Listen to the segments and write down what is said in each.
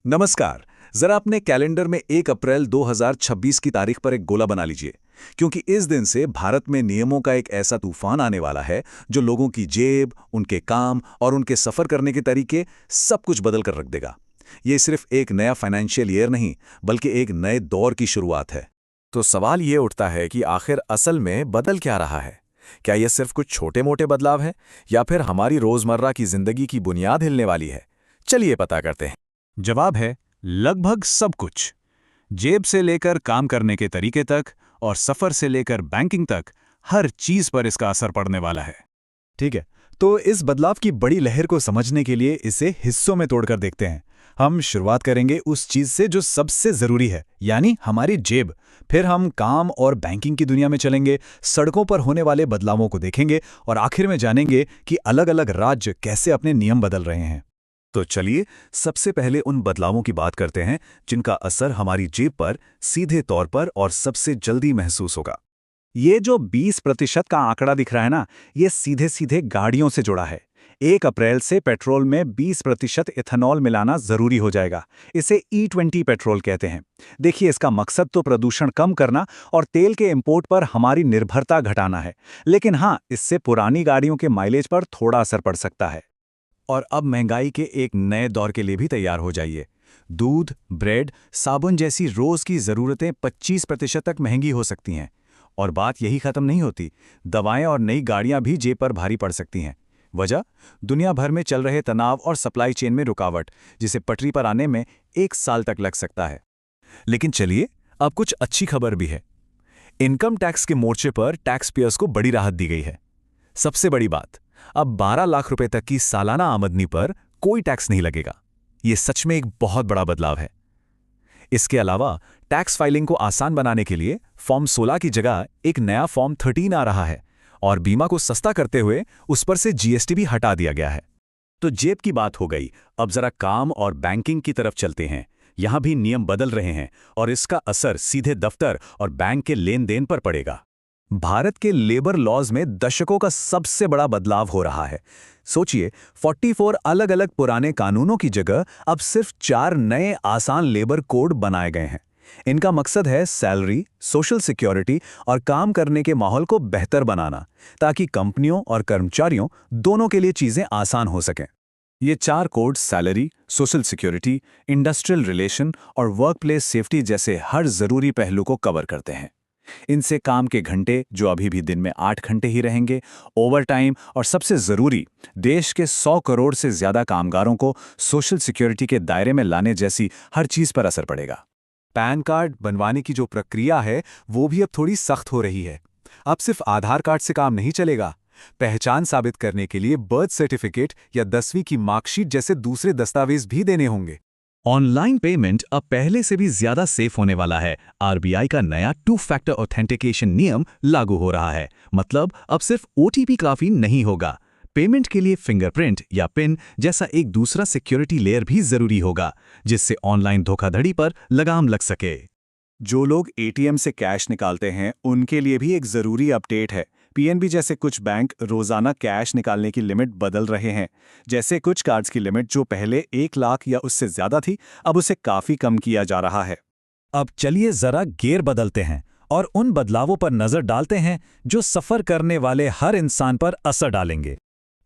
नमस्कार। जरा अपने कैलेंडर में 1 अप्रैल 2026 की तारीख पर एक गोला बना लीजिए, क्योंकि इस दिन से भारत में नियमों का एक ऐसा तूफान आने वाला है जो लोगों की जेब, उनके काम और उनके सफर करने के तरीके सब कुछ बदल कर रख देगा। ये सिर्फ एक नया फाइनेंशियल ईयर नहीं, बल्कि एक नए दौर की शुरुआत है। तो सवाल ये उठता है कि आखिर असल में बदल क्या रहा है? क्या ये सिर्फ कुछ छोटे-मोटे बदलाव हैं या फिर हमारी रोजमर्रा की जिंदगी की बुनियाद हिलने वाली है? चलिए पता करते हैं। जवाब है लगभग सब कुछ। जेब से लेकर काम करने के तरीके तक और सफर से लेकर बैंकिंग तक हर चीज पर इसका असर पड़ने वाला है। ठीक है, तो इस बदलाव की बड़ी लहर को समझने के लिए इसे हिस्सों में तोड़कर देखते हैं। हम शुरुआत करेंगे उस चीज से जो सबसे जरूरी है, यानी हमारी जेब। फिर हम काम और बैंकिंग की दुनिया में चलेंगे, सड़कों पर होने वाले बदलावों को देखेंगे और आखिर में जानेंगे कि अलग-अलग राज्य कैसे अपने नियम बदल रहे हैं। तो चलिए सबसे पहले उन बदलावों की बात करते हैं जिनका असर हमारी जेब पर सीधे तौर पर और सबसे जल्दी महसूस होगा। ये जो 20% का आंकड़ा दिख रहा है ना, ये सीधे सीधे गाड़ियों से जुड़ा है। 1 अप्रैल से पेट्रोल में 20% इथेनॉल मिलाना जरूरी हो जाएगा। इसे E20 पेट्रोल कहते हैं। देखिए, इसका मकसद तो प्रदूषण कम करना और तेल के इंपोर्ट पर हमारी निर्भरता घटाना है। लेकिन हाँ, इससे पुरानी गाड़ियों के माइलेज पर थोड़ा असर पड़ सकता है। और अब महंगाई के एक नए दौर के लिए भी तैयार हो जाइए। दूध, ब्रेड, साबुन जैसी रोज की जरूरतें 25% तक महंगी हो सकती हैं। और बात यही खत्म नहीं होती, दवाएं और नई गाड़ियां भी जेब पर भारी पड़ सकती हैं। वजह, दुनिया भर में चल रहे तनाव और सप्लाई चेन में रुकावट, जिसे पटरी पर आने में 1 साल तक लग सकता है। लेकिन चलिए, अब कुछ अच्छी खबर भी है। इनकम टैक्स के मोर्चे पर टैक्स पेयर्स को बड़ी राहत दी गई है। सबसे बड़ी बात, अब 12 लाख रुपए तक की सालाना आमदनी पर कोई टैक्स नहीं लगेगा। ये सच में एक बहुत बड़ा बदलाव है। इसके अलावा टैक्स फाइलिंग को आसान बनाने के लिए फॉर्म 16 की जगह एक नया फॉर्म 13 आ रहा है और बीमा को सस्ता करते हुए उस पर से जीएसटी भी हटा दिया गया है। तो जेब की बात हो गई, अब जरा काम और बैंकिंग की तरफ चलते हैं। यहां भी नियम बदल रहे हैं और इसका असर सीधे दफ्तर और बैंक के लेन देन पर पड़ेगा। भारत के लेबर लॉज में दशकों का सबसे बड़ा बदलाव हो रहा है। सोचिए, 44 अलग अलग पुराने कानूनों की जगह अब सिर्फ 4 नए आसान लेबर कोड बनाए गए हैं। इनका मकसद है सैलरी, सोशल सिक्योरिटी और काम करने के माहौल को बेहतर बनाना, ताकि कंपनियों और कर्मचारियों दोनों के लिए चीजें आसान हो सकें। ये 4 code salary, social security, industrial relation और वर्कप्लेस सेफ्टी जैसे हर जरूरी पहलू को कवर करते हैं। इनसे काम के घंटे, जो अभी भी दिन में 8 घंटे ही रहेंगे, ओवरटाइम और सबसे जरूरी, देश के 100 करोड़ से ज्यादा कामगारों को सोशल सिक्योरिटी के दायरे में लाने जैसी हर चीज पर असर पड़ेगा। पैन कार्ड बनवाने की जो प्रक्रिया है, वो भी अब थोड़ी सख्त हो रही है। अब सिर्फ आधार कार्ड से काम नहीं चलेगा। पहचान साबित करने के लिए बर्थ सर्टिफिकेट या 10वीं की मार्कशीट जैसे दूसरे दस्तावेज भी देने होंगे। ऑनलाइन पेमेंट अब पहले से भी ज्यादा सेफ होने वाला है। आरबीआई का नया 2 फैक्टर ऑथेंटिकेशन नियम लागू हो रहा है। मतलब अब सिर्फ ओटीपी काफी नहीं होगा। पेमेंट के लिए फिंगरप्रिंट या पिन जैसा एक दूसरा सिक्योरिटी लेयर भी जरूरी होगा, जिससे ऑनलाइन धोखाधड़ी पर लगाम लग सके। जो लोग एटीएम से कैश निकालते हैं, उनके लिए भी एक जरूरी अपडेट है। पीएनबी जैसे कुछ बैंक रोजाना कैश निकालने की लिमिट बदल रहे हैं। जैसे कुछ कार्ड्स की लिमिट जो पहले 1 लाख या उससे ज्यादा थी, अब उसे काफी कम किया जा रहा है। अब चलिए जरा गेयर बदलते हैं और उन बदलावों पर नजर डालते हैं जो सफर करने वाले हर इंसान पर असर डालेंगे।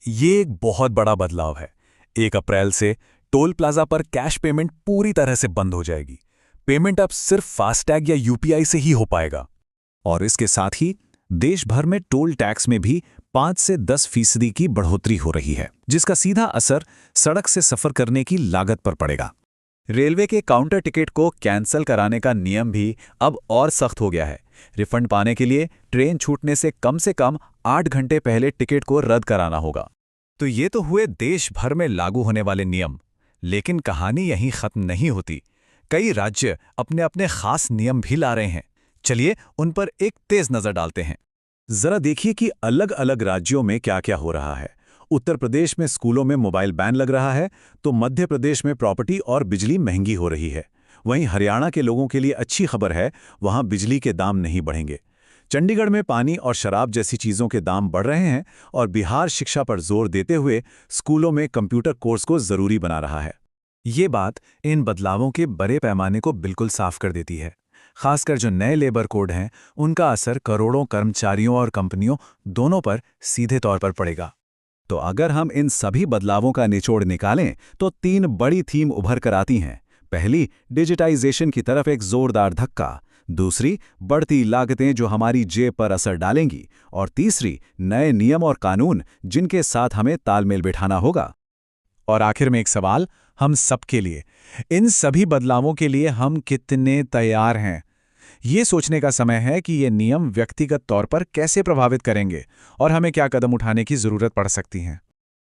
ये एक बहुत बड़ा बदलाव है। 1 अप्रैल से टोल प्लाजा पर कैश पेमेंट पूरी तरह से बंद हो जाएगी। पेमेंट अब सिर्फ फास्टैग या यूपीआई से ही हो पाएगा। और इसके साथ ही देश भर में टोल टैक्स में भी 5 से 10% की बढ़ोतरी हो रही है, जिसका सीधा असर सड़क से सफर करने की लागत पर पड़ेगा। रेलवे के काउंटर टिकट को कैंसिल कराने का नियम भी अब और सख्त हो गया है। रिफंड पाने के लिए ट्रेन छूटने से कम 8 घंटे पहले टिकट को रद्द कराना होगा। तो ये तो हुए देश भर में लागू होने वाले नियम, लेकिन कहानी यहीं खत्म नहीं होती। कई राज्य अपने अपने खास नियम भी ला रहे हैं। चलिए उन पर एक तेज नजर डालते हैं। जरा देखिए कि अलग अलग राज्यों में क्या क्या हो रहा है। उत्तर प्रदेश में स्कूलों में मोबाइल बैन लग रहा है, तो मध्य प्रदेश में प्रॉपर्टी और बिजली महंगी हो रही है। वहीं हरियाणा के लोगों के लिए अच्छी खबर है, वहां बिजली के दाम नहीं बढ़ेंगे। चंडीगढ़ में पानी और शराब जैसी चीजों के दाम बढ़ रहे हैं और बिहार शिक्षा पर जोर देते हुए स्कूलों में कंप्यूटर कोर्स को जरूरी बना रहा है। ये बात इन बदलावों के बड़े पैमाने को बिल्कुल साफ कर देती है। खासकर जो नए लेबर कोड हैं, उनका असर करोड़ों कर्मचारियों और कंपनियों दोनों पर सीधे तौर पर पड़ेगा। तो अगर हम इन सभी बदलावों का निचोड़ निकालें तो 3 बड़ी थीम उभर कर आती हैं। पहली, डिजिटाइजेशन की तरफ एक जोरदार धक्का। दूसरी, बढ़ती लागतें जो हमारी जेब पर असर डालेंगी। और तीसरी, नए नियम और कानून जिनके साथ हमें तालमेल बिठाना होगा। और आखिर में एक सवाल हम सबके लिए, इन सभी बदलावों के लिए हम कितने तैयार हैं? ये सोचने का समय है कि ये नियम व्यक्तिगत तौर पर कैसे प्रभावित करेंगे और हमें क्या कदम उठाने की ज़रूरत पड़ सकती है।